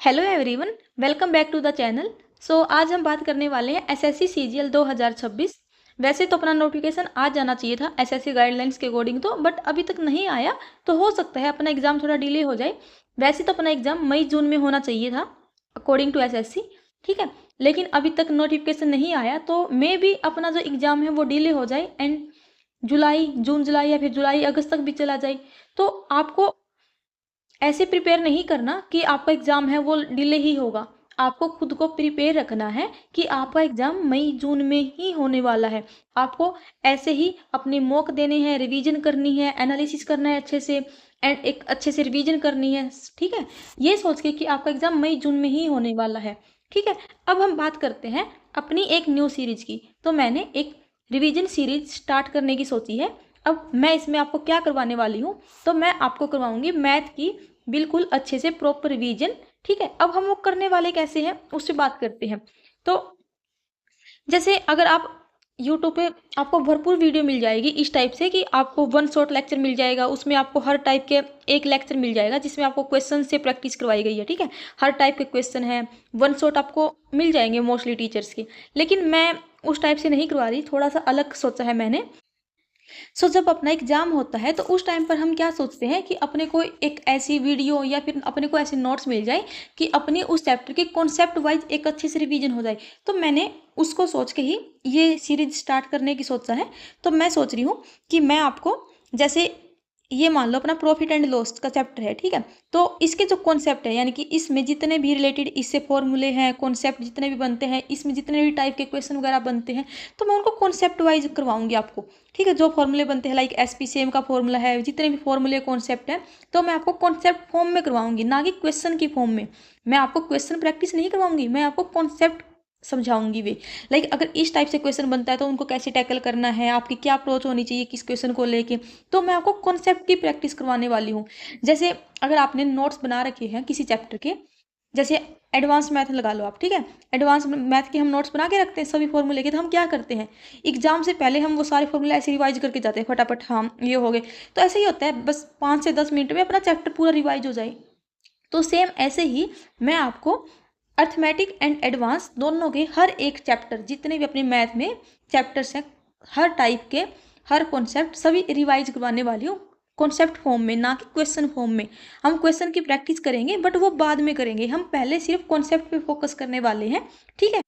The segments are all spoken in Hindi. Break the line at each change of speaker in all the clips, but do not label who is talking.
Hello everyone, welcome back to the channel. आज हम बात करने वाले हैं एसएससी सीजीएल 2026। वैसे तो अपना नोटिफिकेशन आज जाना चाहिए था एसएससी गाइडलाइंस के अकॉर्डिंग तो, बट अभी तक नहीं आया, तो हो सकता है अपना एग्ज़ाम थोड़ा डिले हो जाए। वैसे तो अपना एग्ज़ाम मई जून में होना चाहिए था अकॉर्डिंग टू एसएससी, ठीक है। लेकिन अभी तक नोटिफिकेशन नहीं आया, तो मे भी अपना जो एग्ज़ाम है वो डिले हो जाए एंड जून जुलाई या फिर जुलाई अगस्त तक भी चला जाए। तो आपको ऐसे प्रिपेयर नहीं करना कि आपका एग्ज़ाम है वो डिले ही होगा। आपको खुद को प्रिपेयर रखना है कि आपका एग्ज़ाम मई जून में ही होने वाला है। आपको ऐसे ही अपने मॉक देने हैं, रिवीजन करनी है, एनालिसिस करना है अच्छे से एंड एक अच्छे से रिवीजन करनी है, ठीक है। ये सोच के कि आपका एग्ज़ाम मई जून में ही होने वाला है, ठीक है। अब हम बात करते हैं अपनी एक न्यू सीरीज की। तो मैंने एक रिवीजन सीरीज स्टार्ट करने की सोची है। अब मैं इसमें आपको क्या करवाने वाली हूँ, तो मैं आपको करवाऊंगी मैथ की बिल्कुल अच्छे से प्रॉपर रिवीजन, ठीक है। अब हम वो करने वाले कैसे हैं उससे बात करते हैं। तो जैसे अगर आप यूट्यूब पे आपको भरपूर वीडियो मिल जाएगी इस टाइप से कि आपको वन शॉट लेक्चर मिल जाएगा, उसमें आपको हर टाइप के एक लेक्चर मिल जाएगा जिसमें आपको क्वेश्चन से प्रैक्टिस करवाई गई है, ठीक है। हर टाइप के क्वेश्चन है, वन शॉट आपको मिल जाएंगे मोस्टली टीचर्स के। लेकिन मैं उस टाइप से नहीं करवा रही, थोड़ा सा अलग सोचा है मैंने। जब अपना एग्जाम होता है तो उस टाइम पर हम क्या सोचते हैं कि अपने को एक ऐसी वीडियो या फिर अपने को ऐसे नोट्स मिल जाए कि अपने उस चैप्टर के कॉन्सेप्ट वाइज एक अच्छे से रिवीजन हो जाए। तो मैंने उसको सोच के ही ये सीरीज स्टार्ट करने की सोचा है। तो मैं सोच रही हूँ कि मैं आपको, जैसे ये मान लो अपना प्रॉफिट एंड लॉस का चैप्टर है, ठीक है। तो इसके जो कॉन्सेप्ट है, यानी कि इसमें जितने भी रिलेटेड इससे फॉर्मूले हैं, कॉन्सेप्ट जितने भी बनते हैं, इसमें जितने भी टाइप के क्वेश्चन वगैरह बनते हैं, तो मैं उनको कॉन्सेप्ट वाइज करवाऊंगी आपको, ठीक है। जो फॉर्मूले बनते हैं लाइक एसपीसीएम का फॉर्मूला है, जितने भी फॉर्मूले कॉन्सेप्ट है, तो मैं आपको कॉन्सेप्ट फॉर्म में करवाऊंगी, ना कि क्वेश्चन की फॉर्म में। मैं आपको क्वेश्चन प्रैक्टिस नहीं करवाऊंगी, मैं आपको कॉन्सेप्ट समझाऊंगी वे। लाइक अगर इस टाइप से क्वेश्चन बनता है तो उनको कैसे टैकल करना है, आपकी क्या अप्रोच होनी चाहिए किस क्वेश्चन को लेके। तो मैं आपको कॉन्सेप्ट की प्रैक्टिस करवाने वाली हूँ। जैसे अगर आपने नोट्स बना रखे हैं किसी चैप्टर के, जैसे एडवांस मैथ लगा लो आप, ठीक है। एडवांस मैथ के हम नोट्स बना के रखते हैं सभी फॉर्मूले के। तो हम क्या करते हैं, एग्जाम से पहले हम वो सारे फॉर्मूले ऐसे रिवाइज करके जाते हैं फटाफट, हाँ ये हो गए। तो ऐसे ही होता है, बस 5 से 10 मिनट में अपना चैप्टर पूरा रिवाइज हो जाए। तो सेम ऐसे ही मैं आपको अर्थमेटिक एंड एडवांस दोनों के हर एक चैप्टर, जितने भी अपने मैथ में चैप्टर्स हैं, हर टाइप के हर कॉन्सेप्ट सभी रिवाइज करवाने वाली हूँ कॉन्सेप्ट फॉर्म में, ना कि क्वेश्चन फॉर्म में। हम क्वेश्चन की प्रैक्टिस करेंगे बट वो बाद में करेंगे, हम पहले सिर्फ कॉन्सेप्ट पे फोकस करने वाले हैं, ठीक है।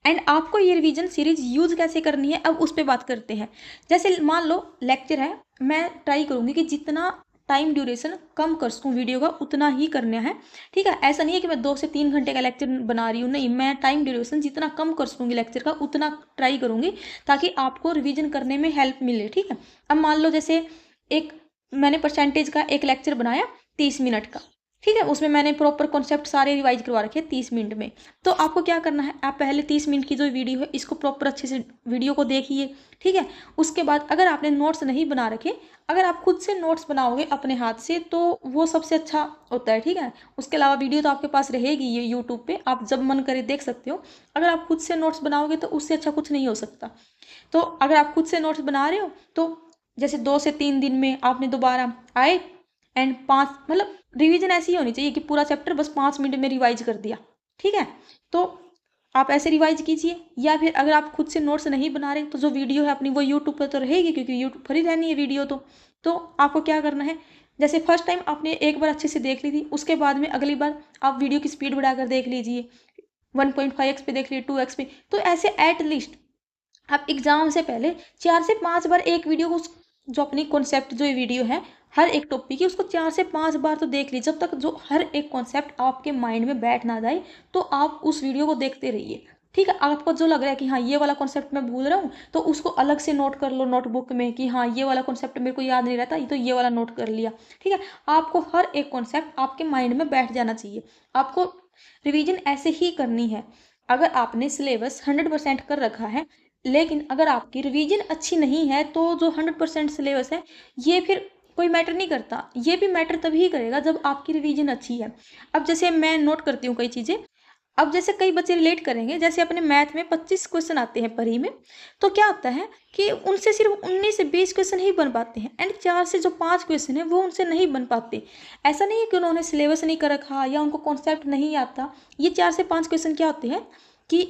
एंड आपको ये रिवीजन सीरीज यूज कैसे करनी है अब उस पर बात करते हैं। जैसे मान लो लेक्चर है, मैं ट्राई करूँगी कि जितना टाइम ड्यूरेशन कम कर सकूँ वीडियो का उतना ही करना है, ठीक है। ऐसा नहीं है कि मैं 2 से 3 घंटे का लेक्चर बना रही हूँ, नहीं, मैं टाइम ड्यूरेशन जितना कम कर सकूँगी लेक्चर का उतना ट्राई करूँगी, ताकि आपको रिवीजन करने में हेल्प मिले, ठीक है। अब मान लो जैसे एक मैंने परसेंटेज का एक लेक्चर बनाया 30 मिनट का, ठीक है। उसमें मैंने प्रॉपर कॉन्सेप्ट सारे रिवाइज करवा रखे हैं 30 मिनट में। तो आपको क्या करना है, आप पहले 30 मिनट की जो वीडियो है इसको प्रॉपर अच्छे से वीडियो को देखिए, ठीक है। उसके बाद अगर आपने नोट्स नहीं बना रखे, अगर आप खुद से नोट्स बनाओगे अपने हाथ से तो वो सबसे अच्छा होता है, ठीक है। उसके अलावा वीडियो तो आपके पास रहेगी ये यूट्यूब पे, आप जब मन करे देख सकते हो। अगर आप खुद से नोट्स बनाओगे तो उससे अच्छा कुछ नहीं हो सकता। तो अगर आप खुद से नोट्स बना रहे हो तो जैसे 2 से 3 दिन में आपने दोबारा आए एंड 5, मतलब रिवीजन ऐसी होनी चाहिए कि पूरा चैप्टर बस 5 मिनट में रिवाइज कर दिया, ठीक है। तो आप ऐसे रिवाइज कीजिए, या फिर अगर आप खुद से नोट्स नहीं बना रहे तो जो वीडियो है अपनी वो यूट्यूब पर तो रहेगी, क्योंकि यूट्यूब पर ही रहनी है वीडियो। तो आपको क्या करना है, जैसे फर्स्ट टाइम आपने एक बार अच्छे से देख ली थी, उसके बाद में अगली बार आप वीडियो की स्पीड बढ़ाकर देख लीजिए, 1.5x पे देख लीजिए, 2x पे। तो ऐसे एट लीस्ट आप एग्जाम से पहले 4 से 5 बार एक वीडियो को, जो अपनी कॉन्सेप्ट जो ये वीडियो है हर एक टॉपिक की, उसको 4 से 5 बार तो देख लीजिए, जब तक जो हर एक कॉन्सेप्ट आपके माइंड में बैठ ना जाए। तो आप उस वीडियो को देखते रहिए, ठीक है। आपको जो लग रहा है कि हाँ ये वाला कॉन्सेप्ट मैं भूल रहा हूँ, तो उसको अलग से नोट कर लो नोटबुक में कि हाँ ये वाला कॉन्सेप्ट मेरे को याद नहीं रहता, ये तो ये वाला नोट कर लिया, ठीक है। आपको हर एक कॉन्सेप्ट आपके माइंड में बैठ जाना चाहिए। आपको रिवीजन ऐसे ही करनी है। अगर आपने सिलेबस 100% कर रखा है, लेकिन अगर आपकी रिवीजन अच्छी नहीं है, तो जो 100% सिलेबस है ये फिर कोई मैटर नहीं करता। ये भी मैटर तभी करेगा जब आपकी रिवीजन अच्छी है। अब जैसे मैं नोट करती हूँ कई चीज़ें, अब जैसे कई बच्चे रिलेट करेंगे, जैसे अपने मैथ में 25 क्वेश्चन आते हैं परी में, तो क्या होता है कि उनसे सिर्फ 19 से 20 क्वेश्चन ही बन पाते हैं, एंड 4 से जो 5 क्वेश्चन है वो उनसे नहीं बन पाते। ऐसा नहीं है कि उन्होंने सिलेबस नहीं कर रखा या उनको कॉन्सेप्ट नहीं आता। ये 4 से 5 क्वेश्चन क्या होते हैं कि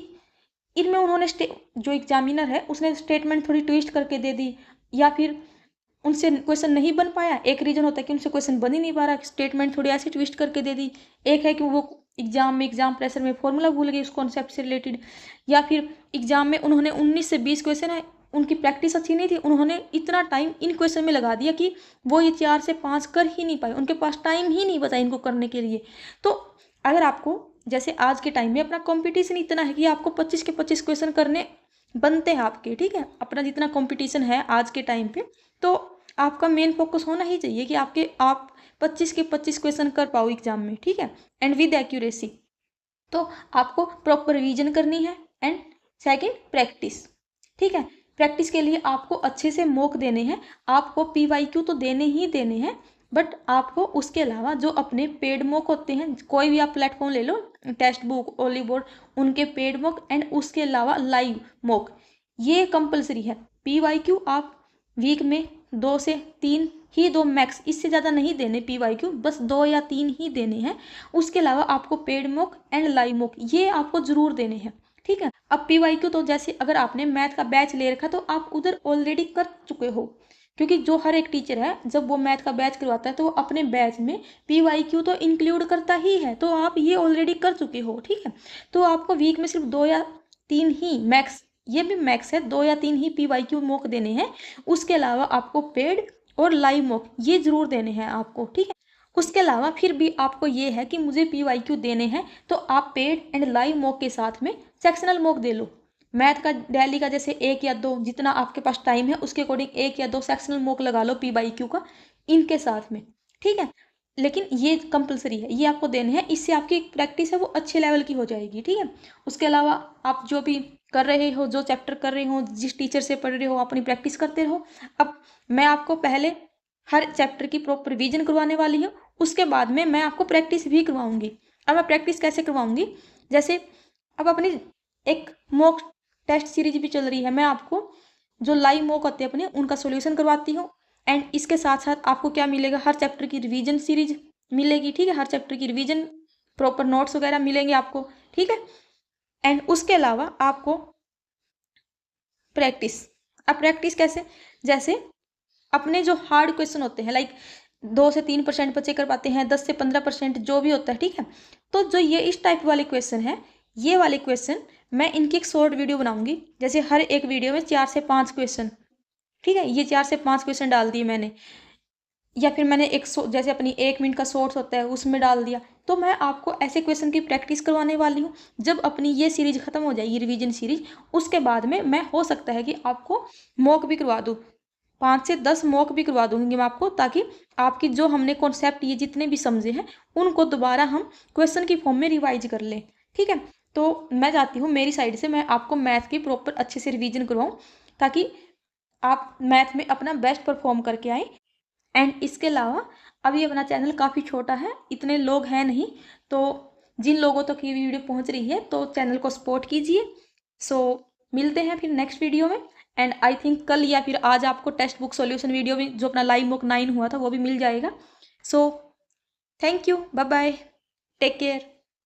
इनमें उन्होंने जो एग्जामिनर है उसने स्टेटमेंट थोड़ी ट्विस्ट करके दे दी, या फिर उनसे क्वेश्चन नहीं बन पाया। एक रीजन होता है कि उनसे क्वेश्चन बन ही नहीं पा रहा, स्टेटमेंट थोड़ी ऐसी ट्विस्ट करके दे दी। एक है कि वो एग्जाम प्रेशर में फॉर्मूला भूल गई उस कॉन्सेप्ट से रिलेटेड, या फिर एग्जाम में उन्होंने 19 से 20 क्वेश्चन है, उनकी प्रैक्टिस अच्छी नहीं थी, उन्होंने इतना टाइम इन क्वेश्चन में लगा दिया कि वो ये 4 से 5 कर ही नहीं पाए, उनके पास टाइम ही नहीं बचा इनको करने के लिए। तो अगर आपको जैसे आज के टाइम में अपना कंपटीशन इतना है कि आपको 25 के 25 क्वेश्चन करने बनते हैं आपके, ठीक है, अपना जितना कंपटीशन है आज के टाइम पे, तो आपका मेन फोकस होना ही चाहिए कि आप 25 के 25 क्वेश्चन कर पाओ एग्जाम में, ठीक है, एंड विद एक्यूरेसी। तो आपको प्रॉपर रिवीजन करनी है, एंड सेकंड प्रैक्टिस, ठीक है। प्रैक्टिस के लिए आपको अच्छे से मॉक देने हैं, आपको PYQ तो देने ही देने हैं, बट आपको उसके अलावा जो अपने पेड मॉक होते हैं, कोई भी आप प्लेटफॉर्म ले लो, टेक्स्ट बुक, ओलीबोर्ड, उनके पेड मॉक एंड उसके अलावा लाइव मॉक, ये कंपलसरी है। PYQ आप वीक में 2 से 3 ही दो मैक्स, इससे ज़्यादा नहीं देने PYQ, बस 2 या 3 ही देने हैं। उसके अलावा आपको paid mock and live mock ये आपको ज़रूर देने हैं, ठीक है। अब PYQ तो जैसे अगर आपने मैथ का बैच ले रखा तो आप उधर ऑलरेडी कर चुके हो, क्योंकि जो हर एक टीचर है जब वो मैथ का बैच करवाता है तो वो अपने बैच में PYQ तो इंक्लूड करता ही है, तो आप ये ऑलरेडी कर चुके हो, ठीक है। तो आपको वीक में सिर्फ 2 या 3 ही मैक्स, ये भी मैक्स है, 2 या 3 ही PYQ मॉक देने हैं। उसके अलावा आपको पेड और लाइव मॉक ये जरूर देने हैं आपको, ठीक है। उसके अलावा फिर भी आपको ये है कि मुझे PYQ देने हैं, तो आप पेड एंड लाइव मॉक के साथ में सेक्शनल मॉक दे लो। मैथ का डेली का जैसे 1 या 2 जितना आपके पास टाइम है उसके अकॉर्डिंग 1 या 2 सेक्शनल मॉक लगा लो PYQ का इनके साथ में, ठीक है। लेकिन ये कंपलसरी है, ये आपको देने हैं, इससे आपकी प्रैक्टिस है वो अच्छे लेवल की हो जाएगी, ठीक है। उसके अलावा आप जो भी कर रहे हो, जो चैप्टर कर रहे हो, जिस टीचर से पढ़ रहे हो, अपनी प्रैक्टिस करते रहो। अब मैं आपको पहले हर चैप्टर की प्रॉपर रिवीजन करवाने वाली हूँ, उसके बाद में मैं आपको प्रैक्टिस भी करवाऊंगी। अब मैं प्रैक्टिस कैसे करवाऊंगी, जैसे अब अपनी एक मॉक टेस्ट सीरीज भी चल रही है, मैं आपको जो लाइव मॉक होते हैं अपने उनका सॉल्यूशन करवाती हूँ, एंड इसके साथ साथ आपको क्या मिलेगा, हर चैप्टर की रिवीजन सीरीज मिलेगी, ठीक है, हर चैप्टर की रिवीजन प्रॉपर नोट्स वगैरह मिलेंगे आपको, ठीक है। एंड उसके अलावा आपको प्रैक्टिस, अब प्रैक्टिस कैसे, जैसे अपने जो हार्ड क्वेश्चन होते हैं लाइक 2 से 3% बच्चे कर पाते हैं, 10 से 15% जो भी होता है, ठीक है। तो जो ये इस टाइप वाले क्वेश्चन है, ये वाले क्वेश्चन मैं इनकी एक शॉर्ट वीडियो बनाऊंगी, जैसे हर एक वीडियो में 4 से 5 क्वेश्चन, ठीक है, ये 4 से 5 क्वेश्चन डाल दिए मैंने, या फिर मैंने एक जैसे अपनी 1 मिनट का शॉर्ट्स होता है उसमें डाल दिया। तो मैं आपको ऐसे क्वेश्चन की प्रैक्टिस करवाने वाली हूँ। जब अपनी ये सीरीज खत्म हो जाएगी रिवीजन सीरीज, उसके बाद में मैं हो सकता है कि आपको मॉक भी करवा दूँ, 5 से 10 मॉक भी करवा दूंगी मैं आपको, ताकि आपकी जो हमने कॉन्सेप्ट ये जितने भी समझे हैं उनको दोबारा हम क्वेश्चन की फॉर्म में रिवाइज कर लें, ठीक है। तो मैं चाहती हूँ मेरी साइड से मैं आपको मैथ की प्रॉपर अच्छे से रिवीजन करवाऊँ, ताकि आप मैथ में अपना बेस्ट परफॉर्म करके आए। एंड इसके अलावा अभी अपना चैनल काफ़ी छोटा है, इतने लोग हैं नहीं, तो जिन लोगों तक ये वीडियो पहुंच रही है तो चैनल को सपोर्ट कीजिए। सो मिलते हैं फिर नेक्स्ट वीडियो में, एंड आई थिंक कल या फिर आज आपको टेक्स्ट बुक सॉल्यूशन वीडियो भी जो अपना लाइव मॉक 9 हुआ था वो भी मिल जाएगा। So thank you, bye bye, take care.